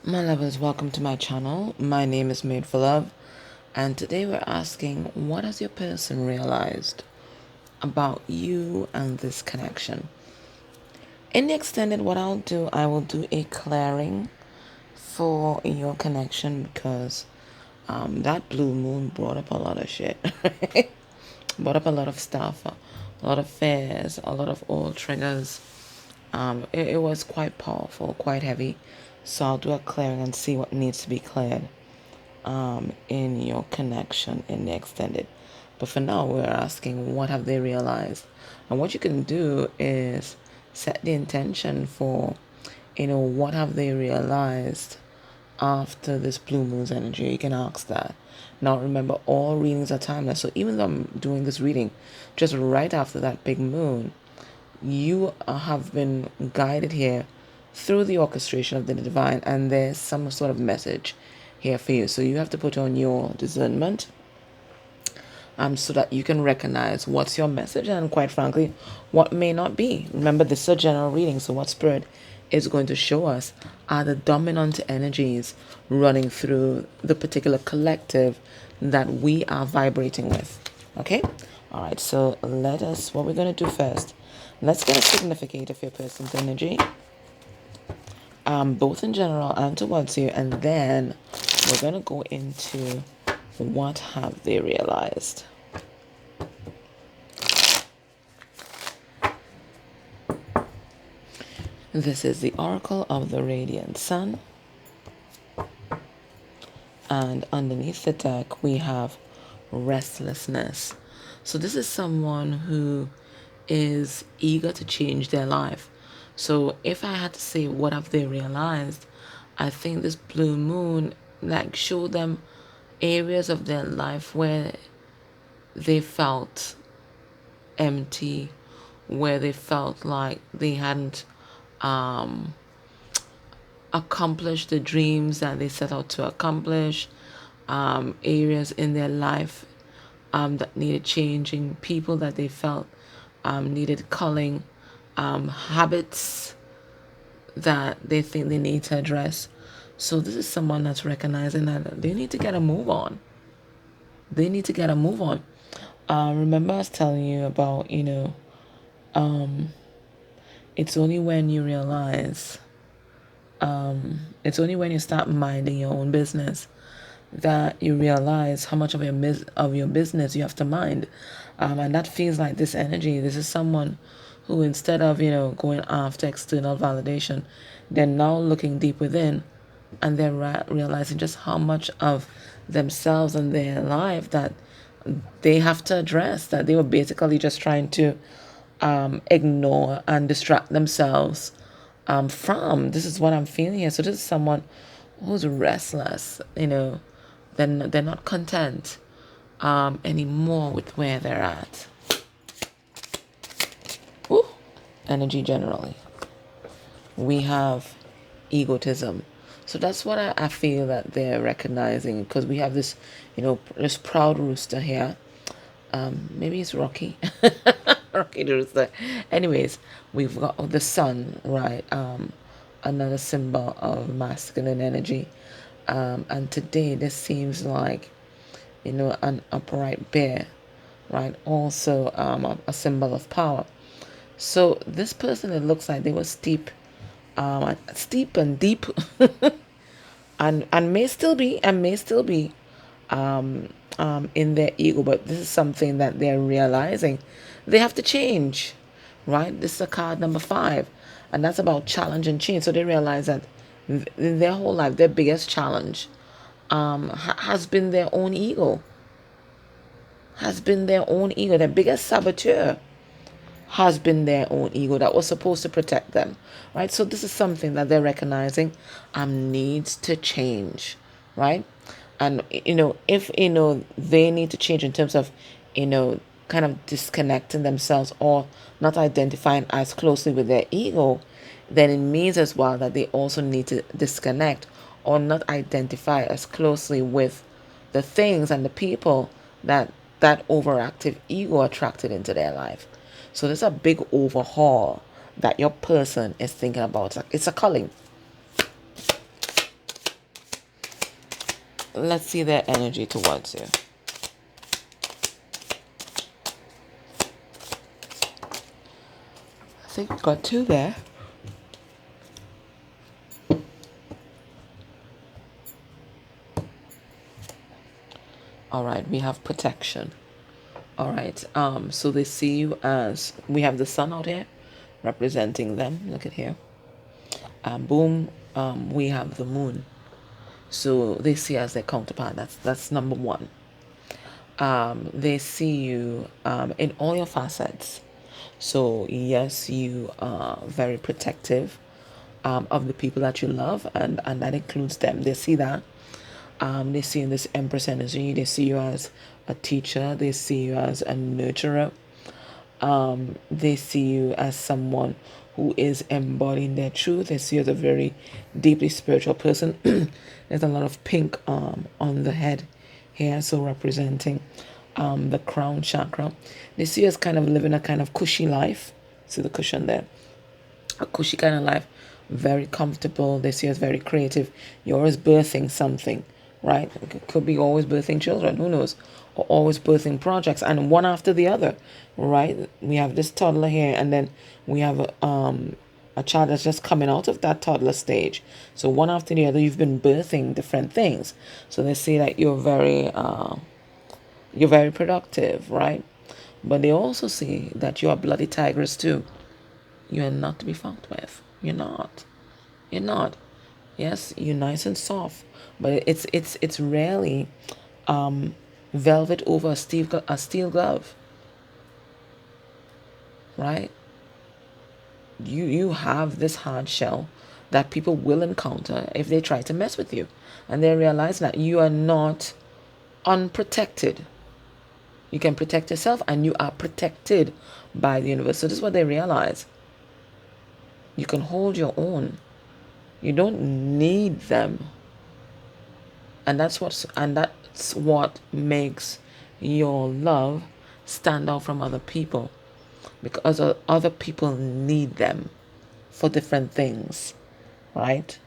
My lovers, welcome to my channel. My name is Made for Love, and today we're asking, what has your person realized about you and this connection? In the extended, what I'll do, I will do a clearing for your connection because that blue moon brought up a lot of shit. Brought up a lot of stuff, a lot of fears, a lot of old triggers. It was quite powerful, quite heavy. So I'll do a clearing and see what needs to be cleared in your connection in the extended. But for now, we're asking, what have they realized? And what you can do is set the intention for, what have they realized after this blue moon's energy. You can ask that. Now remember, all readings are timeless. So even though I'm doing this reading just right after that big moon, you have been guided here through the orchestration of the divine, and there's some sort of message here for you. So you have to put on your discernment so that you can recognize what's your message and, quite frankly, what may not be. Remember, this is a general reading, so what Spirit is going to show us are the dominant energies running through the particular collective that we are vibrating with. Okay? All right, so what we're going to do first, let's get a significator for your person's energy, both in general and towards you, and then we're going to go into what have they realized. This is the Oracle of the Radiant Sun. And underneath the deck, we have restlessness. So this is someone who is eager to change their life. So if I had to say what have they realized, I think this blue moon showed them areas of their life where they felt empty, where they felt like they hadn't accomplish the dreams that they set out to accomplish, areas in their life that needed changing, people that they felt needed culling, habits that they think they need to address. So this is someone that's recognizing that they need to get a move on. They need to get a move on. Remember I was telling you about, it's only when you realize it's only when you start minding your own business that you realize how much of your business you have to mind, and that feels like this energy. This is someone who, instead of going after external validation, they're now looking deep within, and they're realizing just how much of themselves and their life that they have to address, that they were basically just trying to ignore and distract themselves from. This is what I'm feeling here. So this is someone who's restless, they're not content anymore with where they're at. Ooh, energy generally. We have egotism. So that's what I feel that they're recognizing, because we have this, this proud rooster here. Maybe it's Rocky. Rocky the rooster. Anyways, we've got the sun, right? Another symbol of masculine energy. And today this seems like, an upright bear, right? Also a symbol of power. So this person, it looks like they were steep and deep and may still be in their ego, but this is something that they're realizing they have to change, right? This is a card number 5, and that's about challenge and change. So they realize that in their whole life, their biggest challenge has been their own ego. Their biggest saboteur has been their own ego that was supposed to protect them, right? So this is something that they're recognizing needs to change, right? And if they need to change in terms of kind of disconnecting themselves or not identifying as closely with their ego, then it means as well that they also need to disconnect or not identify as closely with the things and the people that overactive ego attracted into their life. So there's a big overhaul that your person is thinking about. It's a culling. let's see their energy towards you. I think we've got two there. All right, we have protection. All right, so they see you as, we have the sun out here representing them. Look at here. Boom, we have the moon. So they see as their counterpart. That's number one. They see you in all your facets. So yes, you are very protective of the people that you love, and that includes them. They see that. They see in this Empress energy. They see you as a teacher. They see you as a nurturer. They see you as someone who is embodying their truth. They see you as a very deeply spiritual person. There's a lot of pink on the head here, so representing the crown chakra. They see you as kind of living a kind of cushy life. See the cushion there? A cushy kind of life, very comfortable. They see you as very creative. You're always birthing something, right? It could be always birthing children, who knows? Or always birthing projects, and one after the other, right? We have this toddler here, and then we have a child that's just coming out of that toddler stage. So one after the other, you've been birthing different things. So they see that you're very productive, right? But they also see that you are bloody tigress too. You are not to be fucked with. You're not. You're not. Yes, you're nice and soft, but it's rarely velvet over a steel glove, right? You have this hard shell that people will encounter if they try to mess with you, and they realize that you are not unprotected. You can protect yourself, and you are protected by the universe. So this is what they realize. You can hold your own. You don't need them. And that's what makes your love stand out from other people, because other people need them for different things, right?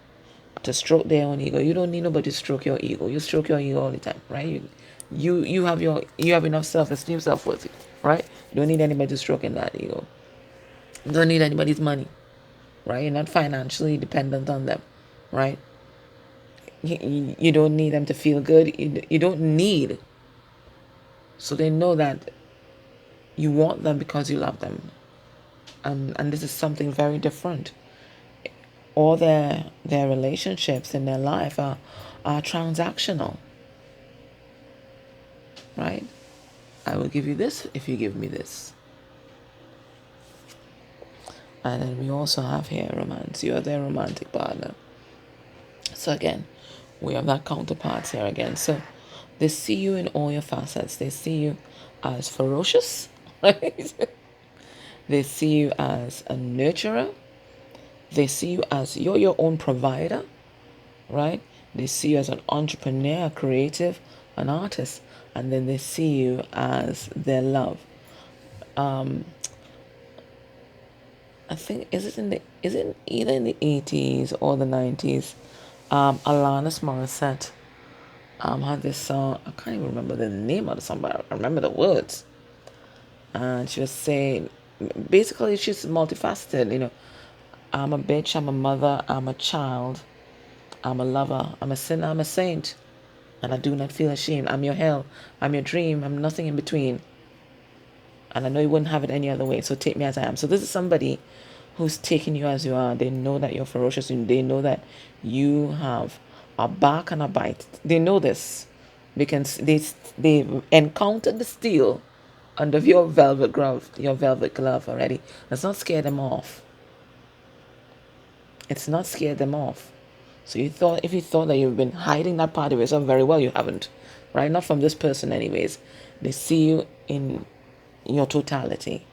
To stroke their own ego. You don't need nobody to stroke your ego. You stroke your ego all the time, right? You have enough self-esteem, self-worth, right? You don't need anybody to stroke in that ego. You don't need anybody's money, right? You're not financially dependent on them, right? You don't need them to feel good. You don't need. So they know that you want them because you love them. And this is something very different. All their relationships in their life are transactional, right? I will give you this if you give me this. And then we also have here romance. You are their romantic partner. So again, we have that counterparts here again. So they see you in all your facets. They see you as ferocious, right? They see you as a nurturer. They see you as you're your own provider, right? They see you as an entrepreneur, creative, an artist, and then they see you as their love. I think is it either in the 80s or the 90s? Alanis Morissette had this song. I can't even remember the name of the song, but I remember the words. And she was saying, basically, she's multifaceted. I'm a bitch. I'm a mother. I'm a child. I'm a lover. I'm a sinner. I'm a saint, and I do not feel ashamed. I'm your hell. I'm your dream. I'm nothing in between. And I know you wouldn't have it any other way. So take me as I am. So this is somebody who's taking you as you are. They know that you're ferocious, and they know that you have a bark and a bite. They know this because they've encountered the steel under your velvet glove already. Let's not scare them off. It's not scared them off. So if you thought that you've been hiding that part of yourself, very well, you haven't, right? Not from this person, anyways. They see you in your totality,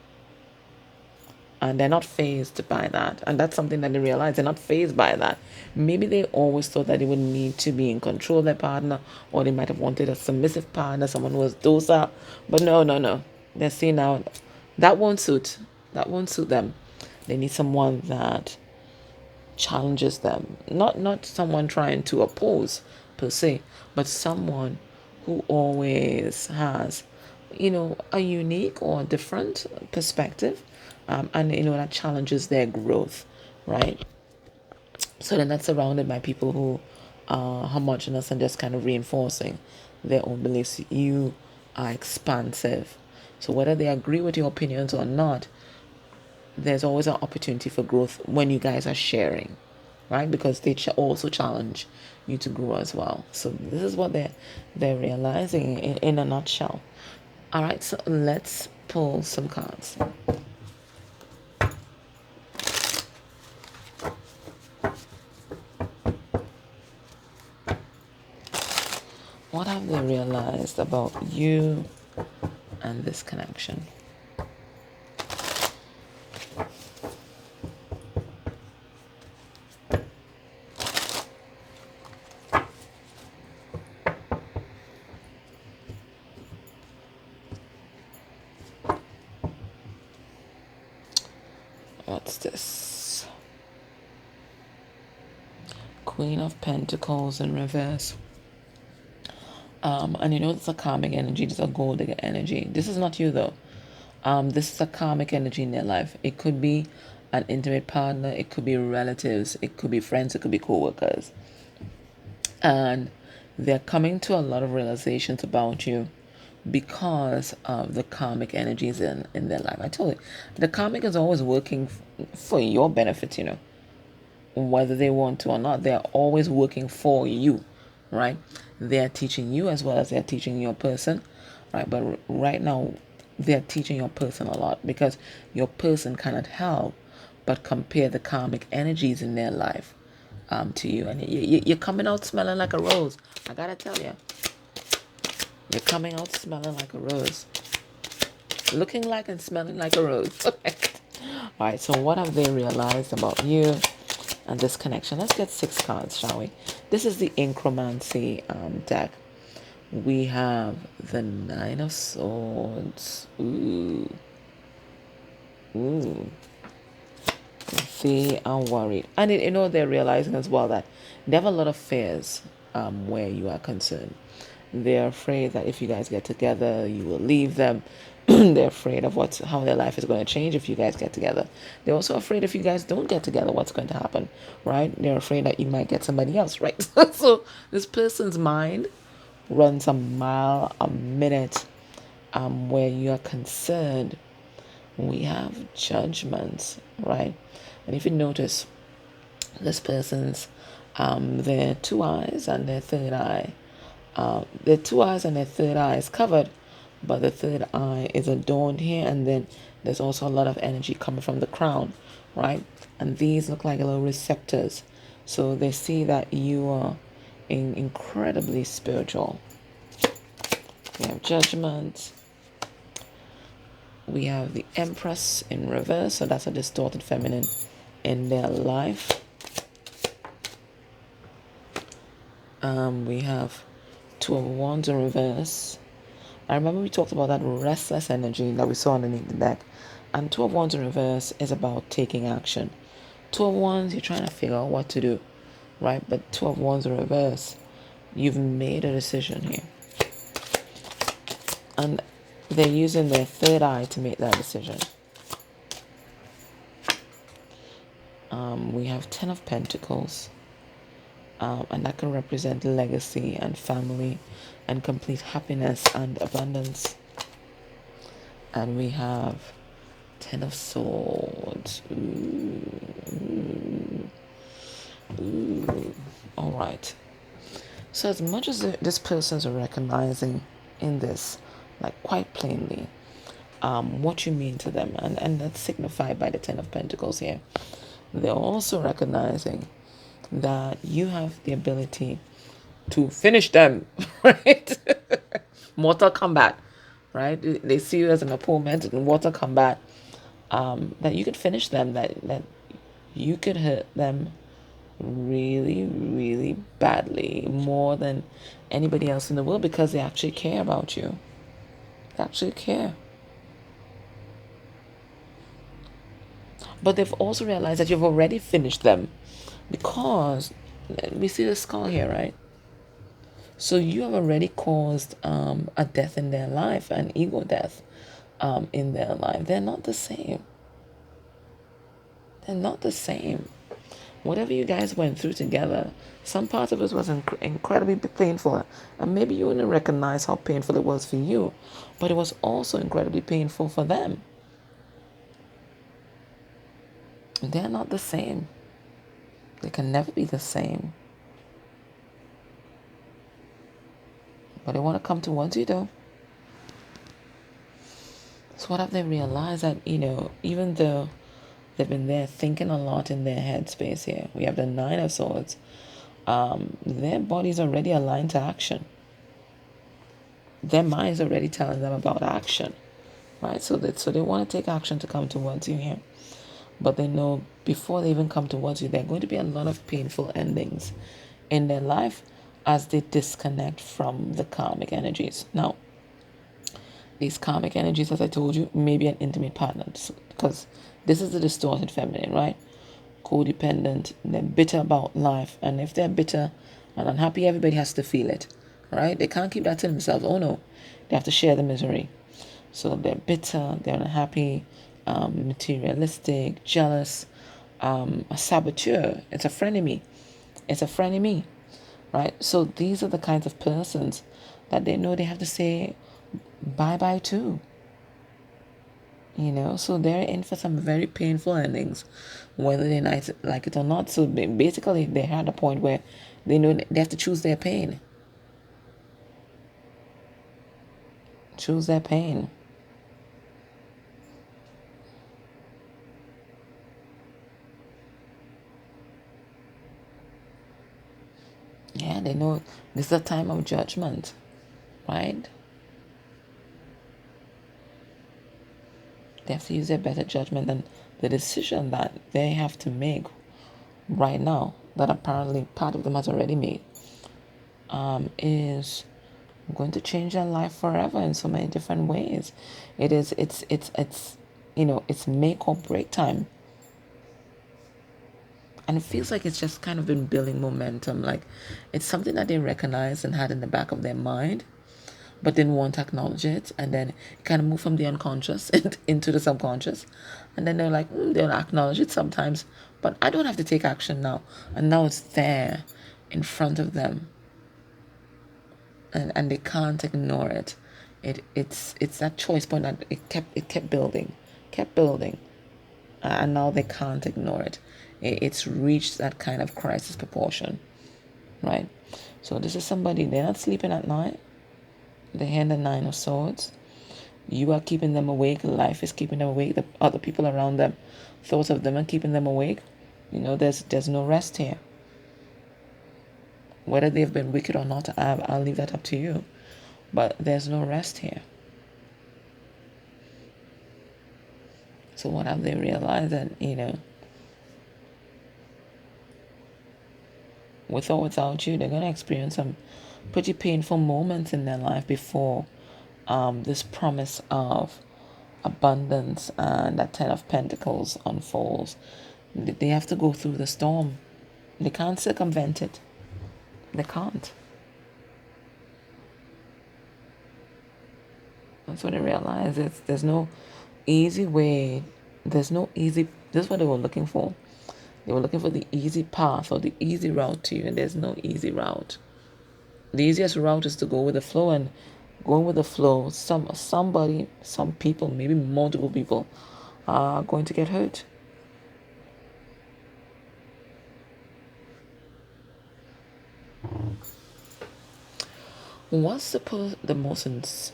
and they're not phased by that. And that's something that they realize. They're not phased by that. Maybe they always thought that they would need to be in control of their partner, or they might have wanted a submissive partner, someone who was docile. But no. They see now that won't suit them. They need someone that challenges them, not someone trying to oppose, per se, but someone who always has, a unique or different perspective, and that challenges their growth, right? So then that's surrounded by people who are homogenous and just kind of reinforcing their own beliefs. You are expansive. So whether they agree with your opinions or not, there's always an opportunity for growth when you guys are sharing, right? Because they also challenge you to grow as well. So this is what they're realizing in a nutshell. All right, so let's pull some cards. What have they realized about you and this connection? What's this? Queen of Pentacles in reverse. And it's a karmic energy. This is a gold digger energy. This is not you though. This is a karmic energy in their life. It could be an intimate partner. It could be relatives. It could be friends. It could be co-workers. And they're coming to a lot of realizations about you because of the karmic energies in their life. I told you, the karmic is always working for your benefit, whether they want to or not. They're always working for you, right? They're teaching you as well as they're teaching your person, right? But right now, they're teaching your person a lot because your person cannot help but compare the karmic energies in their life to you. And you're coming out smelling like a rose. I gotta tell you, you're coming out smelling like a rose. Looking like and smelling like a rose. All right, so what have they realized about you and this connection? Let's get 6 cards, shall we? This is the Incromancy deck. We have the 9 of Swords. Ooh. They are worried. And they're realizing as well that they have a lot of fears where you are concerned. They're afraid that if you guys get together, you will leave them. They're afraid of how their life is going to change if you guys get together. They're also afraid if you guys don't get together, what's going to happen, right? They're afraid that you might get somebody else, right? So this person's mind runs a mile a minute where you're concerned. We have judgments, right? And if you notice, this person's their 2 eyes and their third eye, their 2 eyes and their third eye is covered, but the third eye is adorned here, and then there's also a lot of energy coming from the crown, right? And these look like little receptors, so they see that you are incredibly spiritual. We have Judgment. We have the Empress in reverse, so that's a distorted feminine in their life. We have 2 of Wands in reverse. I remember we talked about that restless energy that we saw underneath the deck. And 2 of Wands in reverse is about taking action. 2 of Wands, you're trying to figure out what to do, right? But 2 of Wands in reverse, you've made a decision here. And they're using their third eye to make that decision. We have 10 of Pentacles. And that can represent legacy and family and complete happiness and abundance. And we have 10 of Swords. Ooh. All right. So as much as this person's recognizing in this, like quite plainly, what you mean to them, and that's signified by the 10 of Pentacles here, they're also recognizing that you have the ability to finish them, right? Mortal combat, right? They see you as an opponent in mortal combat, that you could finish them, that you could hurt them really, really badly, more than anybody else in the world, because they actually care about you. They actually care. But they've also realized that you've already finished them, because we see the skull here, right? So you have already caused a death in their life, an ego death in their life. They're not the same. They're not the same. Whatever you guys went through together, some part of it was incredibly painful. And maybe you didn't recognize how painful it was for you, but it was also incredibly painful for them. They're not the same. They can never be the same. But they want to come towards you though. So what have they realized? That, even though they've been there thinking a lot in their headspace here, we have the Nine of Swords. Their body's already aligned to action. Their mind's already telling them about action, right? So they want to take action to come towards you here. But they know before they even come towards you, there are going to be a lot of painful endings in their life as they disconnect from the karmic energies. Now, these karmic energies, as I told you, may be an intimate partner, because this is the distorted feminine, right? Codependent, they're bitter about life, and if they're bitter and unhappy, everybody has to feel it, right? They can't keep that to themselves. Oh no, they have to share the misery. So they're bitter, they're unhappy, materialistic, jealous, a saboteur. It's a frenemy. It's a frenemy, right? So these are the kinds of persons that they know they have to say bye-bye to. So they're in for some very painful endings, whether they like it or not. So basically, they're at a point where they know they have to choose their pain. Choose their pain. Yeah, they know this is a time of judgment, right? They have to use their better judgment, and the decision that they have to make right now, that apparently part of them has already made, is going to change their life forever in so many different ways. It's make or break time. And it feels like it's just kind of been building momentum. Like it's something that they recognized and had in the back of their mind, but didn't want to acknowledge it. And then it kind of moved from the unconscious into the subconscious. And then they're like, they'll acknowledge it sometimes, but I don't have to take action now. And now it's there in front of them. And they can't ignore it. It's that choice point that it kept building, and now they can't ignore it. It's reached that kind of crisis proportion, right? So this is somebody, they're not sleeping at night. They hand the Nine of Swords. You are keeping them awake. Life is keeping them awake. The other people around them, thoughts of them are keeping them awake. There's no rest here. Whether they've been wicked or not, I'll leave that up to you. But there's no rest here. So what have they realized? That, with or without you, they're going to experience some pretty painful moments in their life before this promise of abundance and that Ten of Pentacles unfolds. They have to go through the storm. They can't circumvent it. They can't. That's what I realize. There's no easy way. There's no easy. This is what they were looking for. They were looking for the easy path or the easy route to you, and there's no easy route. The easiest route is to go with the flow, and going with the flow, somebody, some people, maybe multiple people, are going to get hurt. What's the most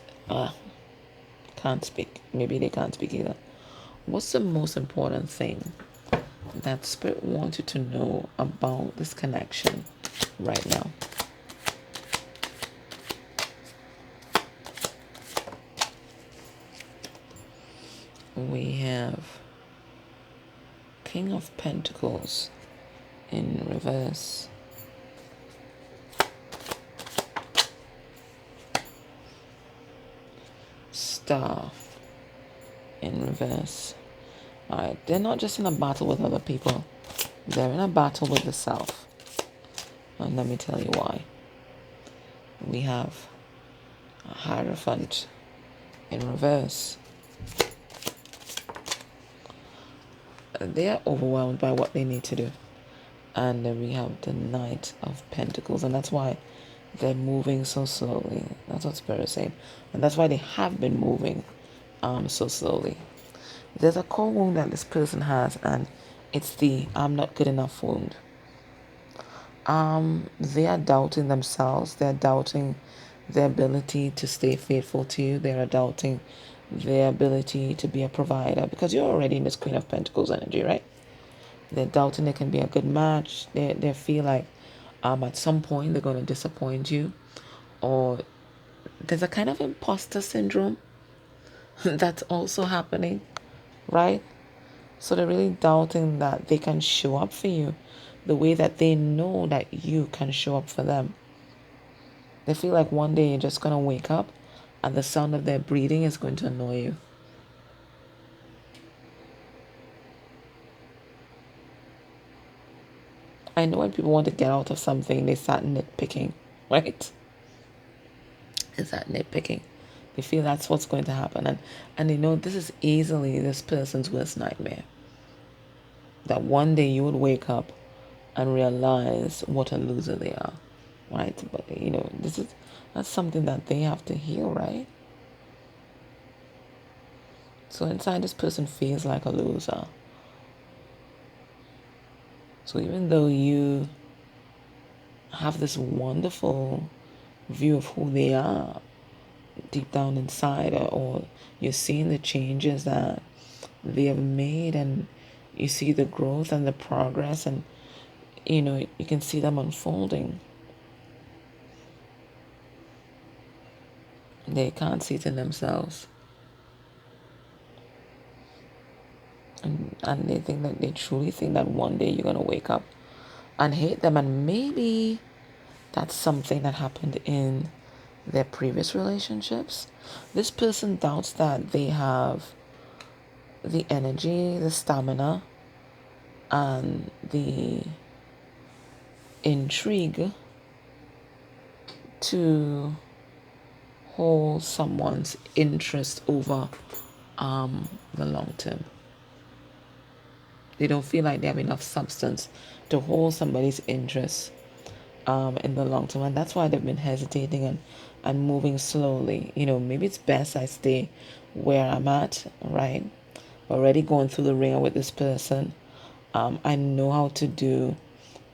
can't speak. Maybe they can't speak either. What's the most important thing that Spirit wants you to know about this connection right now? We have King of Pentacles in reverse. Star in reverse. Alright, they're not just in a battle with other people. They're in a battle with the self. And let me tell you why. We have a Hierophant in reverse. They are overwhelmed by what they need to do. And then we have the Knight of Pentacles, and that's why they're moving so slowly. That's what Spirit is saying. And that's why they have been moving so slowly. There's a core wound that this person has, and it's the I'm not good enough wound. They are doubting themselves. They're doubting their ability to stay faithful to you. They're doubting their ability to be a provider, because you're already in this Queen of Pentacles energy, right? They're doubting they can be a good match. They feel like at some point they're going to disappoint you, or there's a kind of imposter syndrome that's also happening, right? So they're really doubting that they can show up for you the way that they know that you can show up for them. They feel like one day you're just going to wake up and the sound of their breathing is going to annoy you. I know when people want to get out of something, they start nitpicking, right? Is that nitpicking? They feel that's what's going to happen. And they know this is easily this person's worst nightmare. That one day you would wake up and realize what a loser they are, right? But that's something that they have to heal, right? So inside, this person feels like a loser. So even though you have this wonderful view of who they are deep down inside, or you're seeing the changes that they have made, and you see the growth and the progress, and you can see them unfolding, they can't see it in themselves. And they truly think that one day you're going to wake up and hate them. And maybe that's something that happened in their previous relationships. This person doubts that they have the energy, the stamina, and the intrigue to hold someone's interest over the long term. They don't feel like they have enough substance to hold somebody's interest in the long term. And that's why they've been hesitating and moving slowly. Maybe it's best I stay where I'm at, right? Already going through the ringer with this person. I know how to do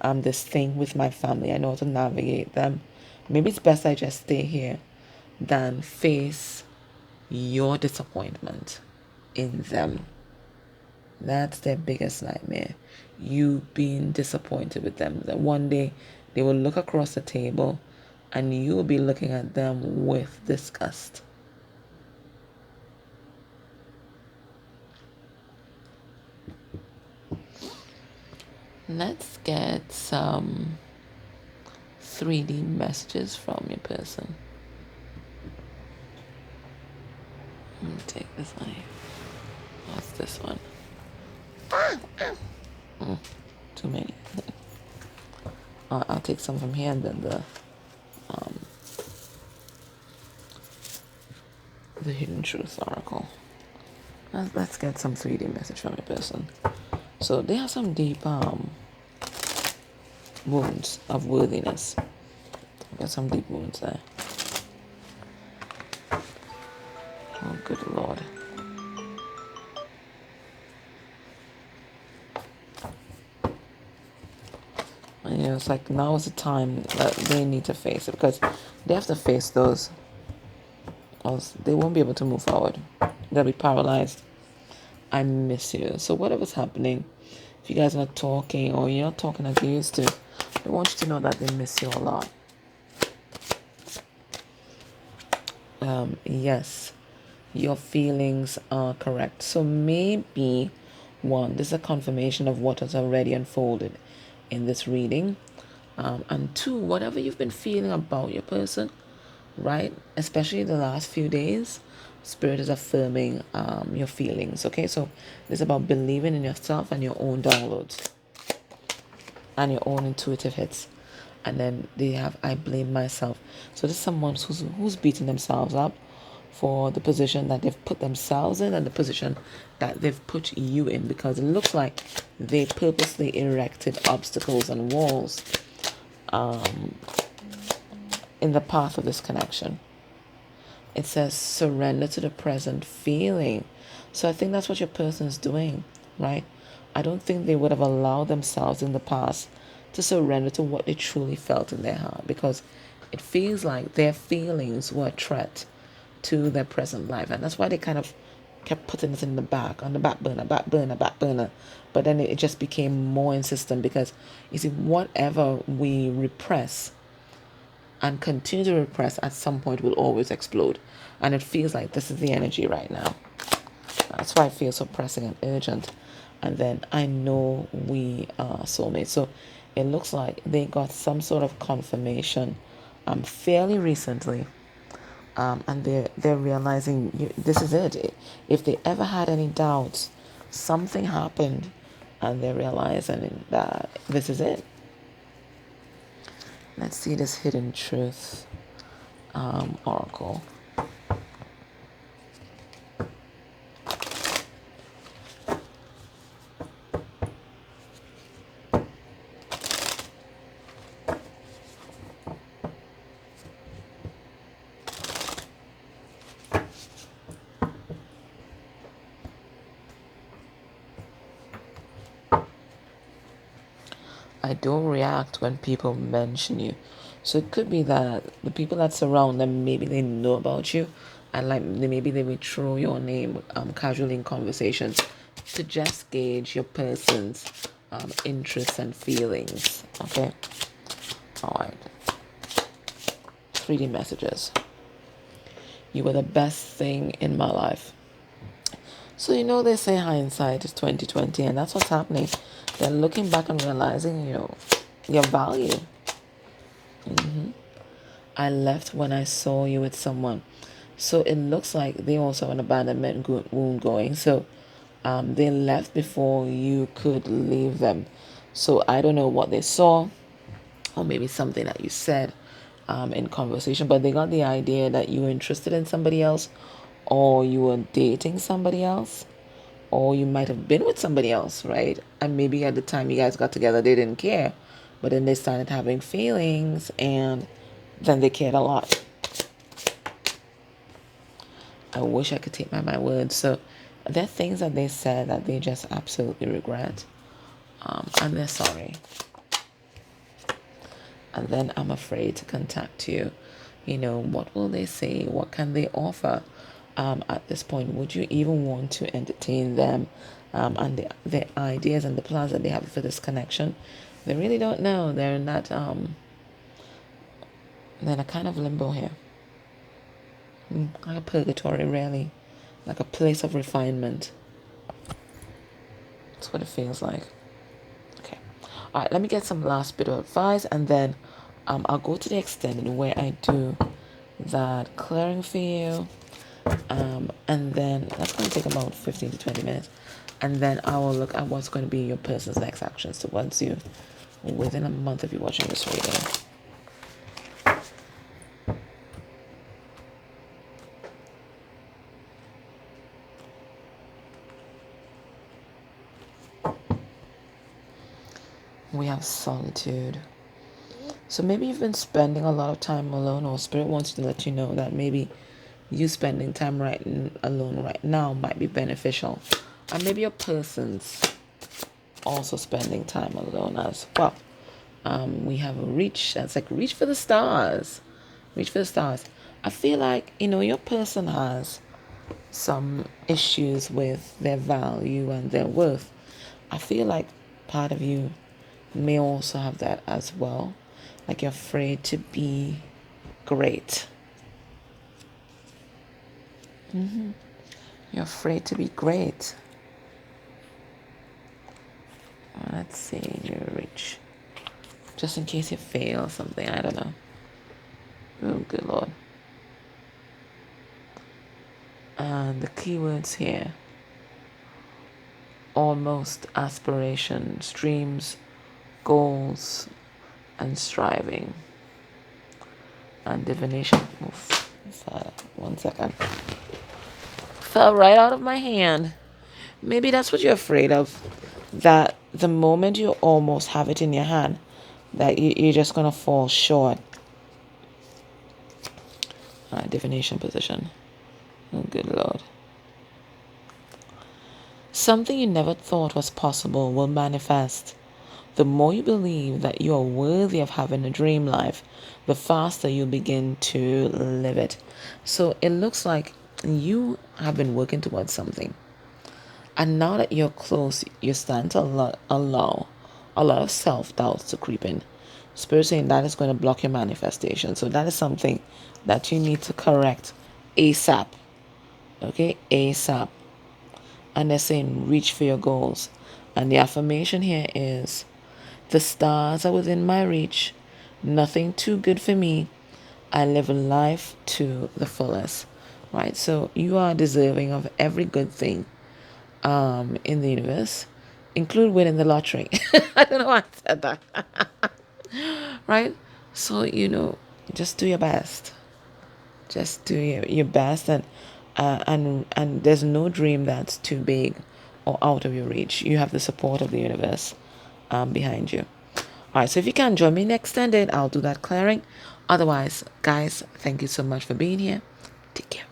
this thing with my family. I know how to navigate them. Maybe it's best I just stay here than face your disappointment in them. That's their biggest nightmare. You being disappointed with them. That one day they will look across the table and you will be looking at them with disgust. Let's get some 3D messages from your person. Let me take this one here. What's this one? Too many. I'll take some from here, and then the Hidden Truth Oracle. Let's get some 3D message from a person. So they have some deep wounds of worthiness. Got some deep wounds there. Oh, good Lord. And, it's like now is the time that they need to face it, because they have to face those, else they won't be able to move forward. They'll be paralyzed. I miss you. So whatever's happening, if you guys are not talking or you're not talking like you used to, I want you to know that they miss you a lot. Yes, your feelings are correct. So maybe one, this is a confirmation of what has already unfolded in this reading. And two, whatever you've been feeling about your person, right? Especially the last few days, Spirit is affirming your feelings. Okay, so it's about believing in yourself and your own downloads and your own intuitive hits. And then they have I blame myself. So this is someone who's beating themselves up for the position that they've put themselves in and the position that they've put you in, because it looks like they purposely erected obstacles and walls in the path of this connection. It says surrender to the present feeling. So I think that's what your person is doing, right? I don't think they would have allowed themselves in the past to surrender to what they truly felt in their heart, because it feels like their feelings were a threat to their present life. And that's why they kind of kept putting it in the back, on the back burner, back burner, back burner. But then it just became more insistent, because you see, whatever we repress and continue to repress at some point will always explode. And it feels like this is the energy right now. That's why I feel so pressing and urgent. And then I know we are soulmates. So it looks like they got some sort of confirmation fairly recently. And they're realizing this is it. If they ever had any doubts, something happened and they're realizing that this is it. Let's see this hidden truth oracle. I don't react when people mention you. So it could be that the people that surround them, maybe they know about you, and like maybe they will throw your name casually in conversations to just gauge your person's interests and feelings. Okay. All right. 3D messages. You were the best thing in my life. So they say hindsight is 2020, and that's what's happening. They're looking back and realizing, your value. I left when I saw you with someone. So it looks like they also have an abandonment wound going. So they left before you could leave them. So I don't know what they saw, or maybe something that you said in conversation, but they got the idea that you were interested in somebody else, or you were dating somebody else, or you might have been with somebody else, right? And maybe at the time you guys got together, they didn't care, but then they started having feelings, and then they cared a lot. I wish I could take back my words. So there are things that they said that they just absolutely regret, and they're sorry. And then I'm afraid to contact you. What will they say? What can they offer? At this point, would you even want to entertain them and the ideas and the plans that they have for this connection? They really don't know. They're in that they're in a kind of limbo here, like a purgatory, really, like a place of refinement. That's what it feels like. Okay, all right. Let me get some last bit of advice, and then I'll go to the extended where I do that clearing for you. And then that's going to take about 15 to 20 minutes. And then I will look at what's going to be your person's next actions towards you within a month of you watching this reading. We have solitude. So maybe you've been spending a lot of time alone, or Spirit wants to let you know that maybe you spending time alone right now might be beneficial. And maybe your person's also spending time alone as well. We have a reach. That's like reach for the stars. Reach for the stars. I feel like, your person has some issues with their value and their worth. I feel like part of you may also have that as well. Like you're afraid to be great. You're afraid to be great. Let's see, you're rich. Just in case you fail or something, I don't know. Oh, good Lord. And the keywords here: almost, aspirations, dreams, goals, and striving. And divination. Oof, fell. 1 second. Fell right out of my hand. Maybe that's what you're afraid of. That the moment you almost have it in your hand, that you're just going to fall short. Divination position. Oh, good Lord. Something you never thought was possible will manifest. The more you believe that you are worthy of having a dream life, the faster you begin to live it. So it looks like you have been working towards something. And now that you're close, you're starting to allow a lot of self-doubt to creep in. Spirit saying that is going to block your manifestation. So that is something that you need to correct ASAP. Okay, ASAP. And they're saying reach for your goals. And the affirmation here is, the stars are within my reach. Nothing too good for me. I live a life to the fullest. Right? So you are deserving of every good thing in the universe, include winning the lottery. I don't know why I said that. Right? So, just do your best. Just do your best, and there's no dream that's too big or out of your reach. You have the support of the universe behind you. All right, so if you can join me next Sunday, I'll do that clearing. Otherwise, guys, thank you so much for being here. Take care.